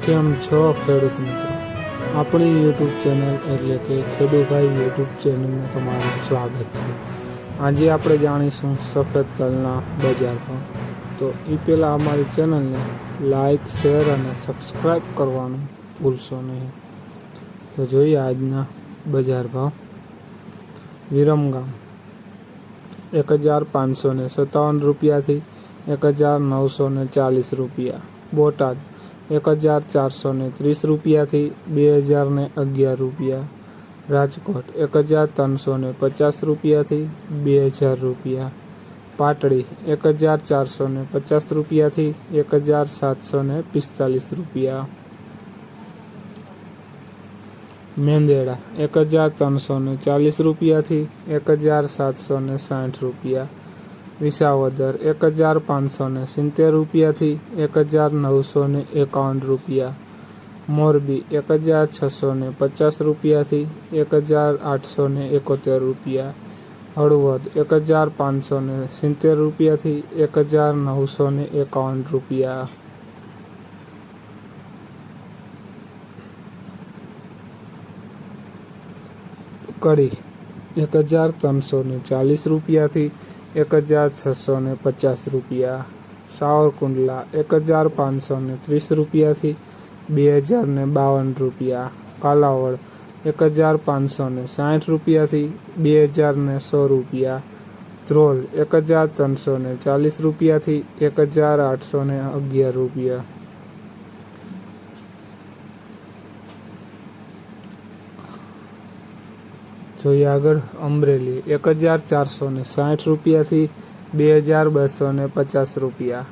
કેમ છો ખેડૂત મિત્રો? આપણી યુટ્યુબ ચેનલ એટલે કે ખેડૂભાઈ યુટ્યુબ ચેનલમાં તમારું સ્વાગત છે. આજે આપણે જાણીશું સફેદ તલના બજાર ભાવ. તો એ પહેલાં અમારી ચેનલને લાઈક, શેર અને સબસ્ક્રાઈબ કરવાનું ભૂલશો નહીં. તો જોઈએ આજના બજાર ભાવ. વિરમગામ 1557 રૂપિયાથી 1940 રૂપિયા. બોટાદ 1430 રૂપિયાથી 2011 રૂપિયા. રાજકોટ 1350 રૂપિયાથી 2000 રૂપિયા. પાટડી 1450 રૂપિયાથી 1745 રૂપિયા. મેંદેડા 1340 રૂપિયાથી 1760 રૂપિયા. વિસાવદર 1570 રૂપિયાથી 1951 રૂપિયા. મોરબી 1650 રૂપિયાથી 1871 રૂપિયા. હળવદ 1570 રૂપિયાથી 1951 રૂપિયા. કડી 1340 રૂપિયાથી 1650 રૂપિયા. સાવરકુંડલા 1530 રૂપિયાથી 2052 રૂપિયા. કાલાવડ 1560 રૂપિયાથી 200100 રૂપિયા. ધ્રોલ 1340 રૂપિયાથી 1811 રૂપિયા. જોઈએ આગળ અમરેલી 1460 રૂપિયાથી 2250 રૂપિયા.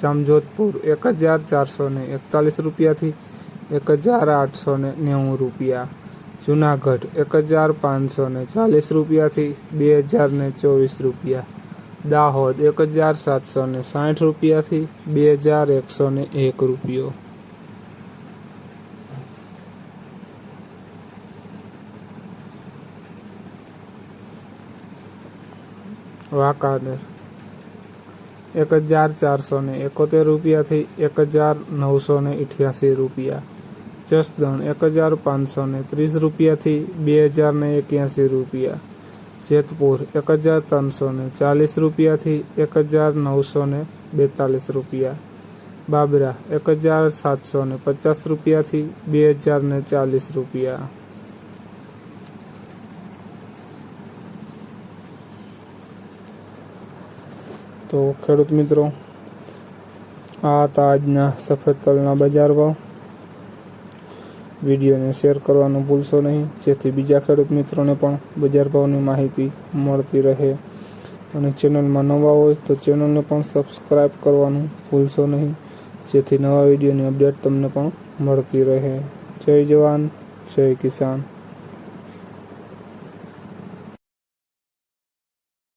જામજોધપુર 1441 રૂપિયાથી 1890 રૂપિયા. જુનાગઢ 1540 રૂપિયાથી 2024 રૂપિયા. દાહોદ 1760 રૂપિયાથી 2101 રૂપિયો. વાંકાનેર 1471 રૂપિયાથી 1988 રૂપિયા. જસદણ 1530 રૂપિયાથી 2081 રૂપિયા. જેતપુર 1340 રૂપિયાથી 1942 રૂપિયા. બાબરા 1750 રૂપિયાથી 2040 રૂપિયા. તો ખેડૂત મિત્રો, આ હતા આજના સફેદ તલના બજાર ભાવ. વિડીયોને શેર કરવાનું ભૂલશો નહીં, જેથી બીજા ખેડૂત મિત્રોને પણ બજાર ભાવની માહિતી મળતી રહે. અને ચેનલમાં નવા હોય તો ચેનલને પણ સબસ્ક્રાઈબ કરવાનું ભૂલશો નહીં, જેથી નવા વિડીયોની અપડેટ તમને પણ મળતી રહે. જય જવાન, જય કિસાન.